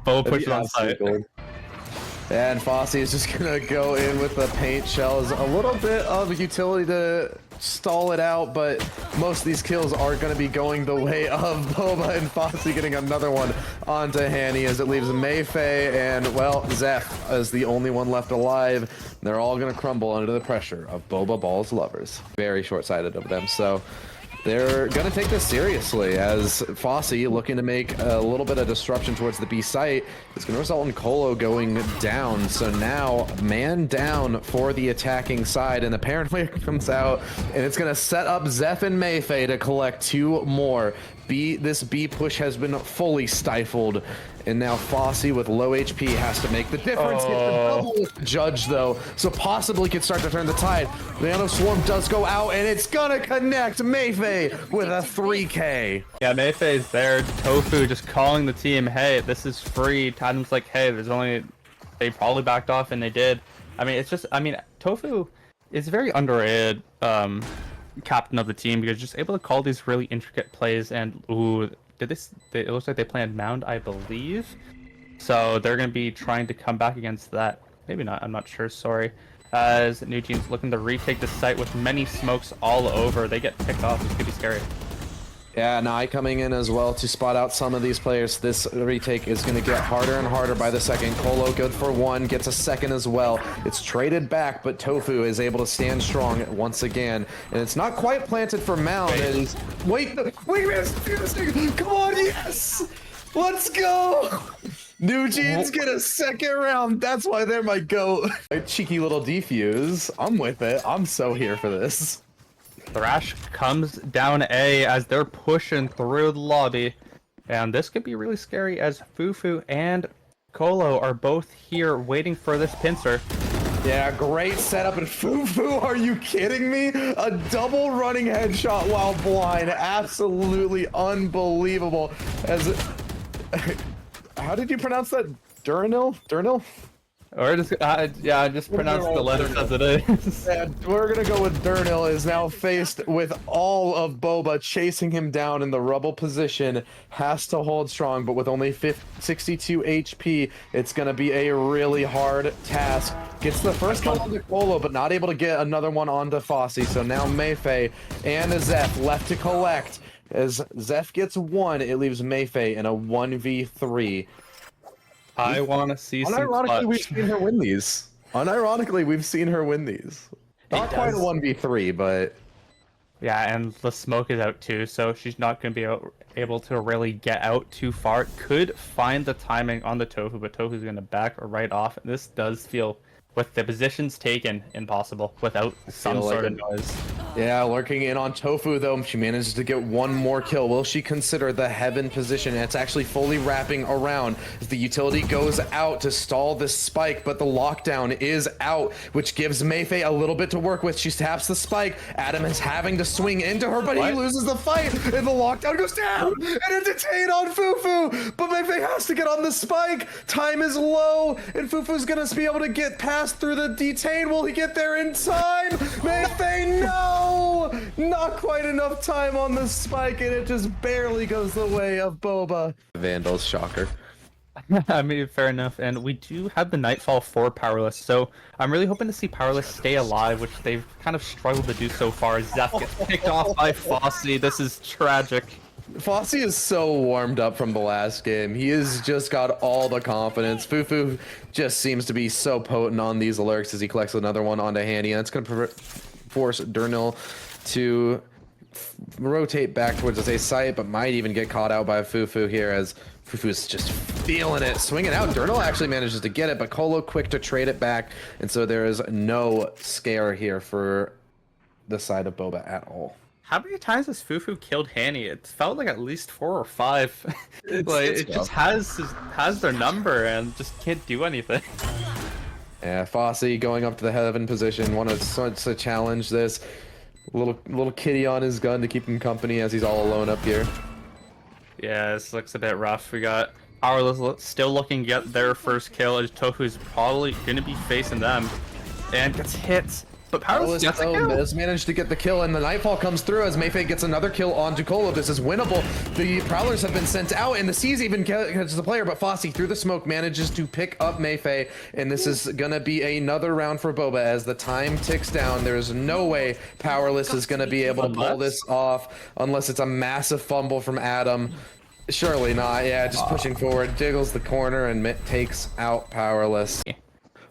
BOBA pushes on site. And Fossey is just gonna go in with the paint shells. A little bit of utility to stall it out, but most of these kills are gonna be going the way of BOBA, and Fossey getting another one onto Hanny as it leaves Mayfei and, well, Zeph as the only one left alive. They're all gonna crumble under the pressure of BOBA Ball's lovers. Very short-sighted of them, so they're going to take this seriously as Fossey, looking to make a little bit of disruption towards the B site, is going to result in Colo going down. So now, man down for the attacking side, and apparently it comes out, and it's going to set up Zeph and Mayfei to collect 2 more. This B push has been fully stifled, and now Fossey with low HP has to make the difference. Get the double with the judge though, so possibly could start to turn the tide. The Nano Swarm does go out, and it's gonna connect Mayfei with a 3K. Yeah, Mayfei's there. Tofu just calling the team, hey, this is free. Tandem's like, hey, there's only... They probably backed off, and they did. I mean, it's just... I mean, Tofu is very underrated captain of the team because just able to call these really intricate plays. And ooh, it looks like they planned Mound, I believe, so they're going to be trying to come back against that. Maybe not, I'm not sure, sorry. As NWJNS looking to retake the site with many smokes all over. They get picked off. This could be scary. Yeah, Nai coming in as well to spot out some of these players. This retake is going to get harder and harder by the second. Colo good for 1, gets a second as well. It's traded back, but Tofu is able to stand strong once again. And it's not quite planted for Mound. Wait a minute, come on, yes! Let's go! NWJNS get a second round. That's why they're my GOAT. A cheeky little defuse. I'm with it. I'm so here for this. Thrash comes down A as they're pushing through the lobby, and this could be really scary as Fufu and Colo are both here waiting for this pincer. Yeah, great setup, and Fufu, are you kidding me? A double running headshot while blind, absolutely unbelievable. As how did you pronounce that? Durinil? Durinil? Or just, yeah, just pronounce the letters as it is. Yeah, we're gonna go with Durnil is now faced with all of BOBA chasing him down in the rubble position. Has to hold strong, but with only 62 HP, it's gonna be a really hard task. Gets the first kill onto Colo, but not able to get another one onto Fossey. So now Mayfei and Zeph left to collect. As Zeph gets 1, it leaves Mayfei in a 1v3. I want to see some Unironically, we've seen her win these. Unironically, we've seen her win these. Not quite a 1v3, but... Yeah, and the smoke is out too, so she's not going to be able to really get out too far. Could find the timing on the Tofu, but Tofu's going to back right off. And this does feel, with the positions taken, impossible without some sort of noise. Yeah, lurking in on Tofu, though. She manages to get 1 more kill. Will she consider the heaven position? And it's actually fully wrapping around as the utility goes out to stall this spike, but the lockdown is out, which gives Mayfei a little bit to work with. She taps the spike. Adam is having to swing into her, but he loses the fight, and the lockdown goes down, and a detain on Fufu, but Mayfei has to get on the spike. Time is low, and Fufu's gonna be able to get past through the detain. Will he get there in time? Mayfei, no! Not quite enough time on the spike, and it just barely goes the way of BOBA. Vandals, shocker. I mean, fair enough. And we do have the Nightfall for Powerless, so I'm really hoping to see Powerless stay alive, which they've kind of struggled to do so far. Zeph gets picked off by Fossey. This is tragic. Fossey is so warmed up from the last game. He has just got all the confidence. Fufu just seems to be so potent on these lurks as he collects another one onto Handy, and it's going to force Durnil to rotate back towards the site, but might even get caught out by Fufu here as Fufu is just feeling it, swinging out. Durnil actually manages to get it, but Colo quick to trade it back, and so there is no scare here for the side of BOBA at all. How many times has Fufu killed Hanny? It felt like at least 4 or 5. Like it just has their number and just can't do anything. Yeah, Fossey going up to the heaven position, wants to challenge this. Little kitty on his gun to keep him company as he's all alone up here. Yeah, this looks a bit rough. We got Powerless still looking to get their first kill as Tofu's probably going to be facing them. And gets hit but Powerless gets a kill. Has managed to get the kill, and the Nightfall comes through as Mayfei gets another kill on Ducolo. This is winnable. The Prowlers have been sent out, and the Seas even catches the player, but Fossey through the smoke manages to pick up Mayfei, and this is gonna be another round for BOBA as the time ticks down. There's no way Powerless is gonna be able to pull this off unless it's a massive fumble from Adam. Surely not. Yeah, just pushing forward, jiggles the corner and takes out Powerless.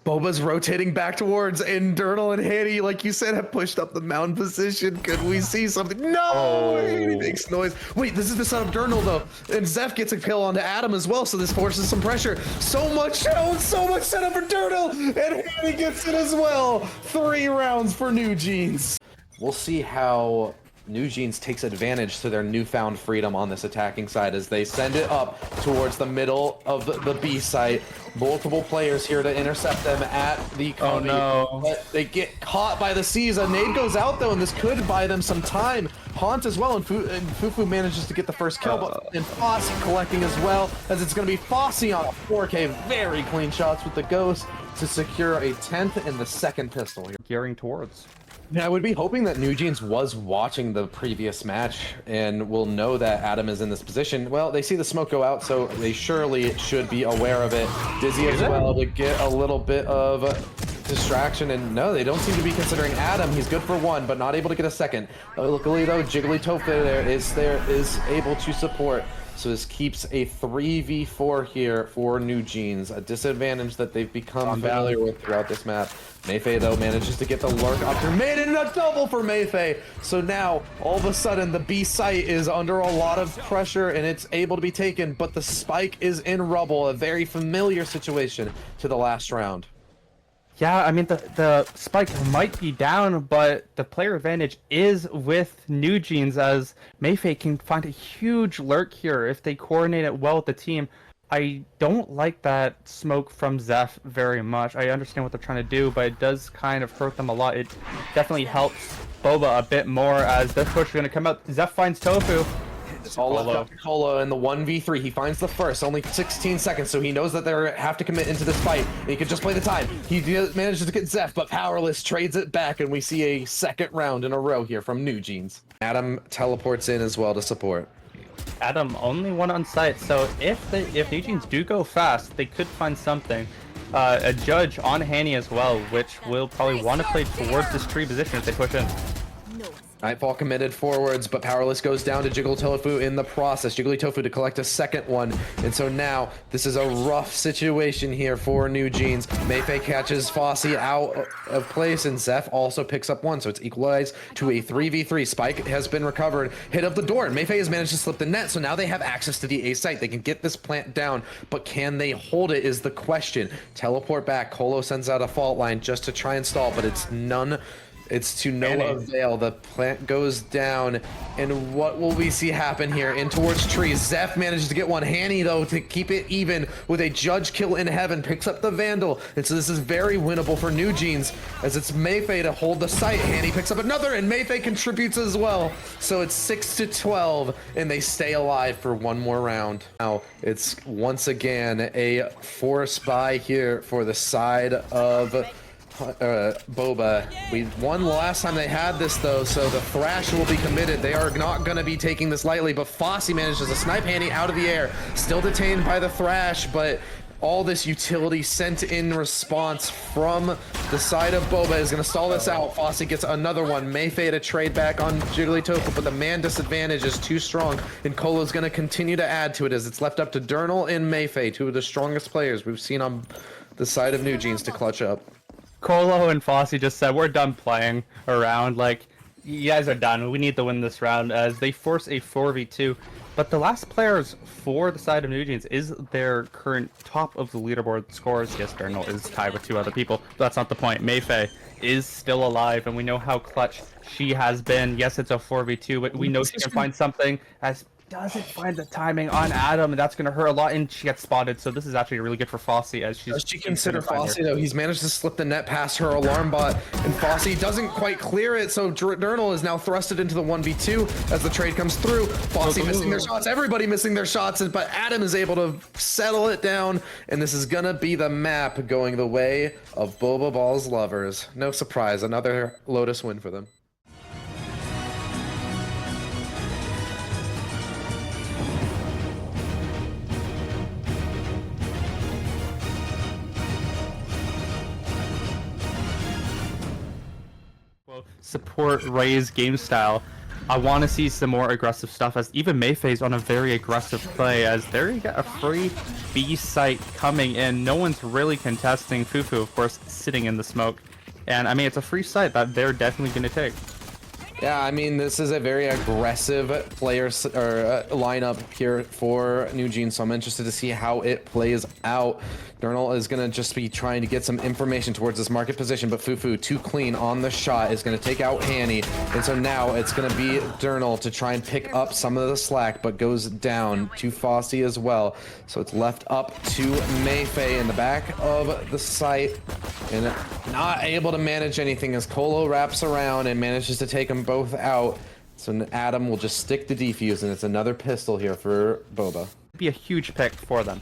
BOBA's rotating back towards, and Durnal and Haney, like you said, have pushed up the mound position. Could we see something? No! Haney makes noise. Wait, this is the son of Durnal, though. And Zeph gets a kill onto Adam as well, so this forces some pressure. So much setup for Durnal, and Haney gets it as well. 3 rounds for NWJNS. We'll see how NWJNS takes advantage to their newfound freedom on this attacking side as they send it up towards the middle of the B site. Multiple players here to intercept them at the Coney. Oh no. But they get caught by the Seas. A nade goes out though, and this could buy them some time. Haunt as well, and Fufu manages to get the first kill, but and Fossey collecting as well, as it's going to be Fossey on a 4K. Very clean shots with the Ghost to secure a 10th and the second pistol here. Gearing towards. Yeah, I would be hoping that NWJNS was watching the previous match and will know that Adam is in this position. Well, they see the smoke go out, so they surely should be aware of it. Dizzy as well to get a little bit of distraction, and no, they don't seem to be considering Adam. He's good for 1, but not able to get a second. Luckily though, Jiggly Tofu is able to support. So this keeps a 3v4 here for NWJNS, a disadvantage that they've become familiar with throughout this map. Mayfei, though, manages to get the lurk up to mid, and a double for Mayfei. So now, all of a sudden, the B site is under a lot of pressure, and it's able to be taken, but the spike is in rubble, a very familiar situation to the last round. Yeah, I mean, the spike might be down, but the player advantage is with NWJNS, as Mayfei can find a huge lurk here if they coordinate it well with the team. I don't like that smoke from Zeph very much. I understand what they're trying to do, but it does kind of hurt them a lot. It definitely helps BOBA a bit more, as this push is going to come out. Zeph finds Tofu. It's all left up to Colo in the 1v3. He finds the first, only 16 seconds, so he knows that they have to commit into this fight. He can just play the time. He manages to get Zeph, but Powerless trades it back, and we see a second round in a row here from NWJNS. Adam teleports in as well to support. Adam only 1 on site, so if NWJNS do go fast, they could find something. A judge on Haney as well, which will probably want to play towards this tree position if they push in. Nightfall committed forwards, but Powerless goes down to Jiggly Tofu in the process. Jiggly Tofu to collect a second one. And so now, this is a rough situation here for NWJNS. Mayfei catches Fossey out of place, and Zeph also picks up 1. So it's equalized to a 3v3. Spike has been recovered. Hit up the door, and Mayfei has managed to slip the net. So now they have access to the A site. They can get this plant down, but can they hold it is the question. Teleport back. Colo sends out a fault line just to try and stall, but it's to no avail. The plant goes down, and what will we see happen here? In towards trees. Zeph manages to get one. Haney, though, to keep it even with a judge kill in heaven, picks up the Vandal. And so this is very winnable for NWJNS, as it's Mayfei to hold the site. Haney picks up another, and Mayfei contributes as well. So it's 6-12, and they stay alive for 1 more round. Now, it's once again a forced buy here for the side of BOBA. We won the last time they had this though, so the thrash will be committed. They are not going to be taking this lightly, but Fossey manages to snipe Haney out of the air. Still detained by the thrash, but all this utility sent in response from the side of BOBA is going to stall this out. Fossey gets another one. Mayfei to trade back on Jiggly Tofu, but the man disadvantage is too strong, and Colo's going to continue to add to it as it's left up to Durnal and Mayfei, 2 of the strongest players we've seen on the side of NWJNS to clutch up. Colo and Fossey just said, we're done playing around. Like, you guys are done. We need to win this round, as they force a 4v2. But the last players for the side of NWJNS is their current top of the leaderboard scores. Yes, Durnal is tied with 2 other people, but that's not the point. Mayfei is still alive, and we know how clutch she has been. Yes, it's a 4v2, but we know she can find something, as doesn't find the timing on Adam, and that's going to hurt a lot, and she gets spotted. So this is actually really good for Fossey as she's... Does she consider Fossey, though? He's managed to slip the net past her alarm bot, and Fossey doesn't quite clear it, so Durnal is now thrusted into the 1v2 as the trade comes through. Fossey missing their shots, everybody missing their shots, but Adam is able to settle it down, and this is going to be the map going the way of Boba Ball's lovers. No surprise, another Lotus win for them. Support Ray's game style. I want to see some more aggressive stuff, as even Mayfei's on a very aggressive play, as there you got a free B site coming in. No one's really contesting. Fufu, of course, sitting in the smoke. And I mean, it's a free site that they're definitely going to take. Yeah, I mean, this is a very aggressive lineup here for NWJNS, so I'm interested to see how it plays out. Durnal is going to just be trying to get some information towards this market position, but Fufu, too clean on the shot, is going to take out Hanny. And so now it's going to be Durnal to try and pick up some of the slack, but goes down to Fossey as well. So it's left up to Mayfei in the back of the site, and not able to manage anything as Colo wraps around and manages to take them both out. So Adam will just stick the defuse, and it's another pistol here for Boba. Be a huge pick for them.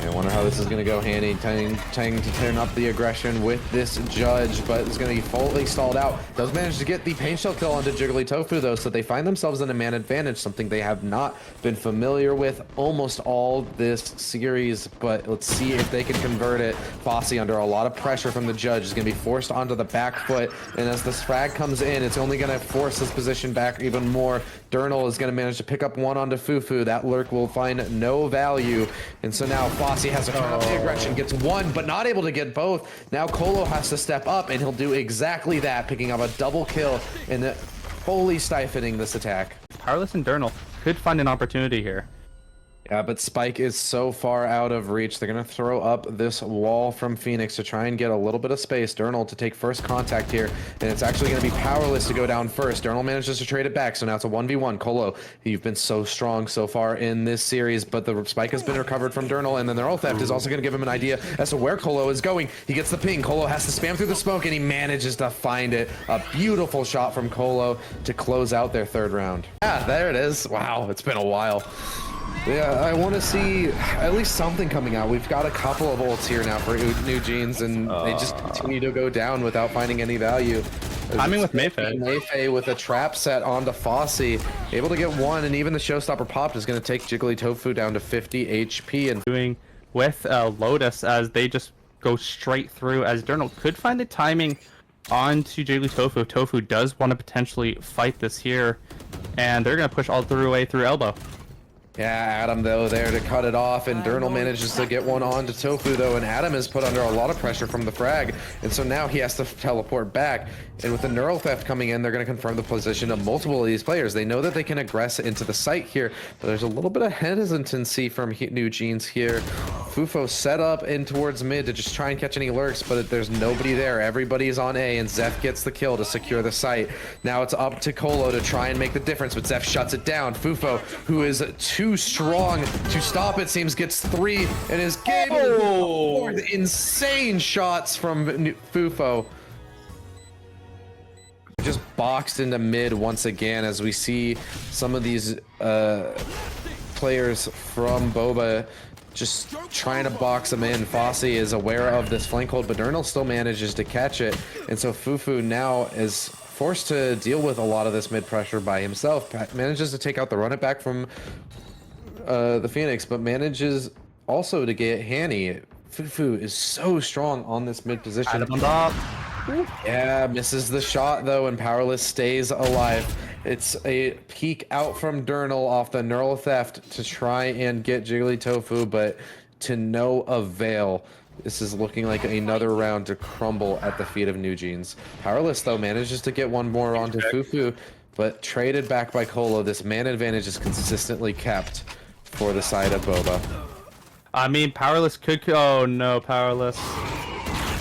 I wonder how this is going to go. Handy trying to turn up the aggression with this judge, but it's going to be fully stalled out. Does manage to get the paint shell kill onto Jiggly Tofu, though, so they find themselves in a man advantage, something they have not been familiar with almost all this series. But let's see if they can convert it. Fossey, under a lot of pressure from the judge, is going to be forced onto the back foot, and as this frag comes in, it's only going to force his position back even more. Durnal is going to manage to pick up one onto Fufu. That lurk will find no value, and so now Fossey has to turn up the aggression, gets one, but not able to get both. Now Colo has to step up, and he'll do exactly that, picking up a double kill and fully stifling this attack. Powerless and Durnal could find an opportunity here. Yeah, but Spike is so far out of reach. They're going to throw up this wall from Phoenix to try and get a little bit of space. Durnal to take first contact here, and it's actually going to be Powerless to go down first. Durnal manages to trade it back, so now it's a 1v1. Colo, you've been so strong so far in this series, but the Spike has been recovered from Durnal, and then the Neural Theft is also going to give him an idea as to where Colo is going. He gets the ping. Colo has to spam through the smoke, and he manages to find it. A beautiful shot from Colo to close out their third round. Yeah, there it is. Wow, it's been a while. Yeah, I want to see at least something coming out. We've got a couple of ults here now for NWJNS, and they just continue to go down without finding any value. Timing with Mayfei. Mayfei with a trap set onto Fossey, able to get one, and even the showstopper popped is going to take Jiggly Tofu down to 50 HP. And doing with Lotus as they just go straight through, as Durnal could find the timing onto Jiggly Tofu. Tofu does want to potentially fight this here, and they're going to push all the way through elbow. Yeah, Adam, though, there to cut it off, and Durnal manages to get one on to Tofu, though, and Adam is put under a lot of pressure from the frag, and so now he has to teleport back, and with the Neural Theft coming in, they're going to confirm the position of multiple of these players. They know that they can aggress into the site here, but there's a little bit of hesitancy from NWJNS here. Fufo set up in towards mid to just try and catch any lurks, but there's nobody there. Everybody's on A, and Zeph gets the kill to secure the site. Now it's up to Colo to try and make the difference, but Zeph shuts it down. Fufo, who is too strong to stop it, seems gets three, and is game over. Insane shots from Fufo. Just boxed into mid once again, as we see some of these players from BOBA just trying to box them in. Fossey is aware of this flank hold, but Durnal still manages to catch it, and so Fufu now is forced to deal with a lot of this mid pressure by himself. Manages to take out the run it back from the Phoenix, but manages also to get Hanny. Fufu is so strong on this mid position. Yeah, misses the shot though, and Powerless stays alive. It's a peek out from Durnal off the Neural Theft to try and get Jiggly Tofu, but to no avail. This is looking like another round to crumble at the feet of NWJNS. Powerless though manages to get one more onto Fufu, but traded back by Colo. This man advantage is consistently kept for the side of BOBA. I mean, Powerless could... Oh no, Powerless.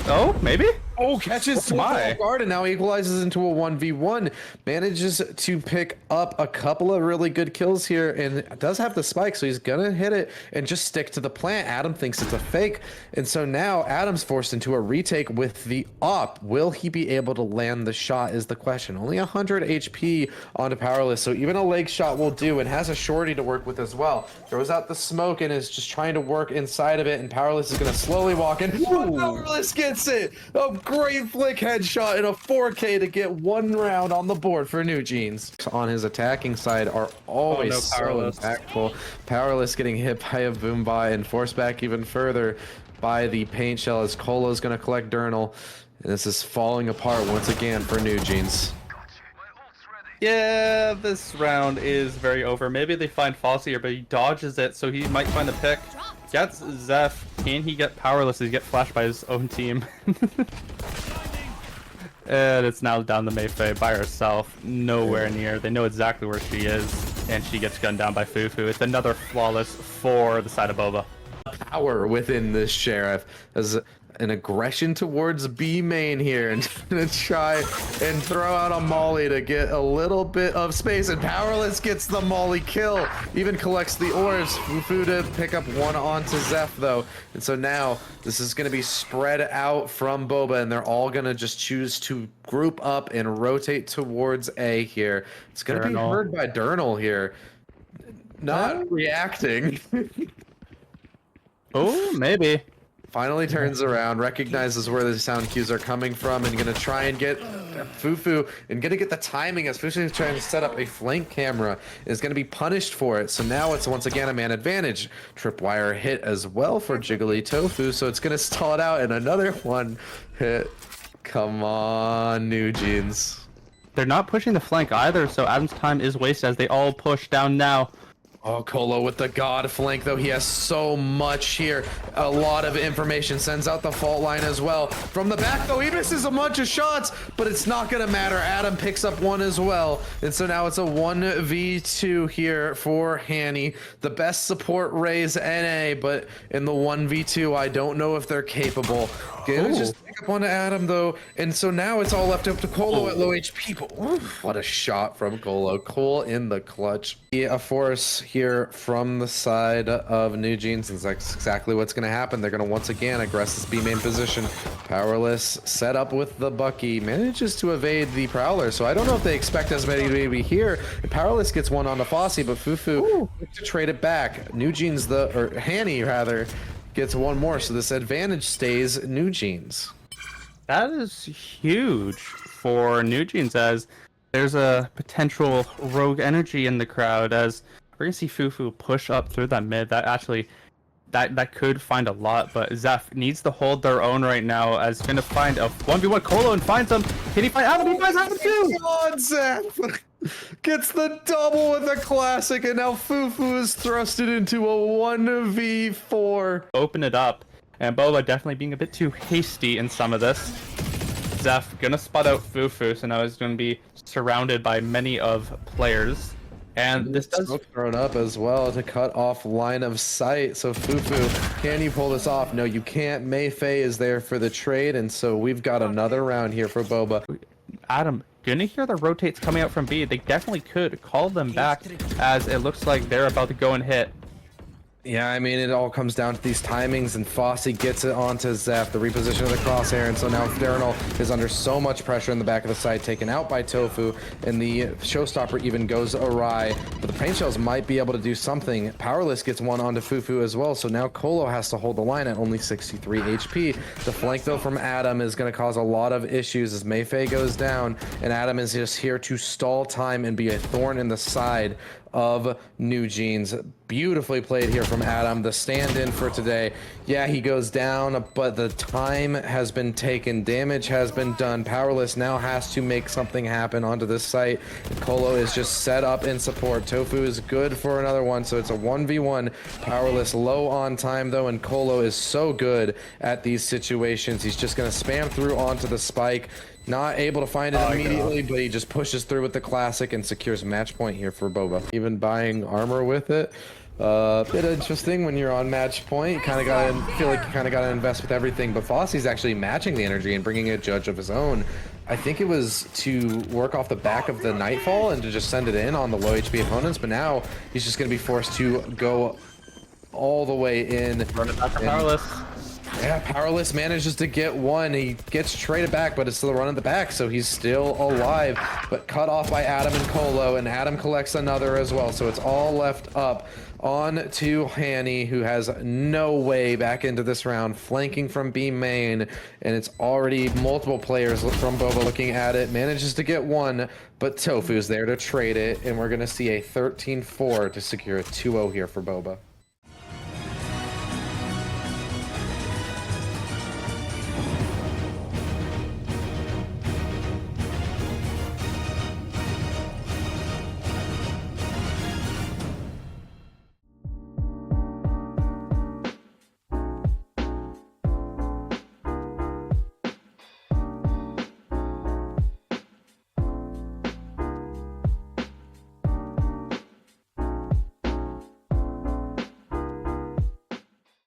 Oh, maybe? Oh, catches my. off guard and now equalizes into a 1v1. Manages to pick up a couple of really good kills here and does have the spike, so he's gonna hit it and just stick to the plant. Adam thinks it's a fake, and so now Adam's forced into a retake with the op. Will he be able to land the shot is the question. Only 100 HP onto Powerless, so even a leg shot will do, and has a shorty to work with as well. Throws out the smoke and is just trying to work inside of it, and Powerless is gonna slowly walk in. Powerless gets it! A great flick headshot and a 4K to get one round on the board for NWJNS. On his attacking side are always so impactful. Powerless getting hit by a Boomba and forced back even further by the paint shell as Colo's going to collect Durnal. And this is falling apart once again for NWJNS. Yeah, this round is very over. Maybe they find Fosse here, but he dodges it, so he might find a pick. Gets Zeph. Can he get Powerless? Does he get flashed by his own team? And it's now down to Mayfei by herself. Nowhere near. They know exactly where she is. And she gets gunned down by Fufu. It's another flawless for the side of BOBA. Power within this Sheriff as an aggression towards B main here, and gonna try and throw out a molly to get a little bit of space, and Powerless gets the molly kill, even collects the orbs. Fufu to pick up one onto Zeph though, and so now this is gonna be spread out from BOBA, and they're all gonna just choose to group up and rotate towards A here. It's gonna be heard by Durnal here, not reacting. Oh, maybe. Finally turns around, recognizes where the sound cues are coming from, and gonna try and get Fufu, and gonna get the timing as Fufu is trying to set up a flank camera, is gonna be punished for it. So now it's once again a man advantage. Tripwire hit as well for Jiggly Tofu, so it's gonna stall it out, and another one hit. Come on, NWJNS. They're not pushing the flank either, so Adam's time is wasted as they all push down now. Oh, Colo with the god flank, though. He has so much here. A lot of information. Sends out the fault line as well. From the back, though, he misses a bunch of shots, but it's not going to matter. Adam picks up one as well. And so now it's a 1v2 here for Hanny. The best support Rays NA, but in the 1v2, I don't know if they're capable. Gonna just pick up one to Adam, though. And so now it's all left up to Colo at low HP. But oof, what a shot from Colo. Cole in the clutch. A force here from the side of NWJNS, and that's exactly what's going to happen. They're going to once again aggress this B main position. Powerless set up with the Bucky, manages to evade the Prowler, so I don't know if they expect as many to be here. Powerless gets one on the Fosse, but Fufu to trade it back. NWJNS, or Hanny rather, gets one more, so this advantage stays NWJNS. That is huge for NWJNS, as there's a potential rogue energy in the crowd, as we're gonna see Fufu push up through that mid. That actually, that could find a lot, but Zeph needs to hold their own right now, as gonna find a 1v1 Colo and finds him. Can he find Adam? He finds Adam too! Come on, Zeph! Gets the double with a classic, and now Fufu is thrusted into a 1v4. Open it up, and BOBA definitely being a bit too hasty in some of this. Zeph gonna spot out Fufu, so now he's gonna be surrounded by many of players. And this does smoke thrown up as well to cut off line of sight. So Fufu, can you pull this off? No, you can't. Mayfei is there for the trade, and so we've got another round here for BOBA. Adam, gonna hear the rotates coming out from B. They definitely could call them back, as it looks like they're about to go and hit. Yeah, I mean, it all comes down to these timings, and Fosse gets it onto Zeph, the reposition of the crosshair, and so now Durnal is under so much pressure in the back of the side, taken out by Tofu, and the showstopper even goes awry, but the paint shells might be able to do something. Powerless gets one onto Fufu as well, so now Colo has to hold the line at only 63 HP. The flank, though, from Adam is going to cause a lot of issues as Mayfei goes down, and Adam is just here to stall time and be a thorn in the side of NWJNS. Beautifully played here from Adam, the stand-in for today. Yeah, he goes down, but the time has been taken. Damage has been done. Powerless now has to make something happen onto this site. Colo is just set up in support. Tofu is good for another one, so it's a 1v1. Powerless low on time, though, and Colo is so good at these situations. He's just going to spam through onto the spike. Not able to find it immediately, but he just pushes through with the classic and secures match point here for BOBA. Even buying armor with it. Bit interesting when you're on match point. You kind of gotta feel like you kind of gotta invest with everything. But Fosse's actually matching the energy and bringing a judge of his own. I think it was to work off the back of the Nightfall and to just send it in on the low HP opponents. But now he's just gonna be forced to go all the way in. Run it back to Powerless. Yeah, Powerless manages to get one. He gets traded back, but it's still running the back, so he's still alive. But cut off by Adam and Colo, and Adam collects another as well. So it's all left up on to Hanny, who has no way back into this round, flanking from B main, and it's already multiple players from BOBA looking at it. Manages to get one, but Tofu's there to trade it, and we're gonna see a 13-4 to secure a 2-0 here for BOBA.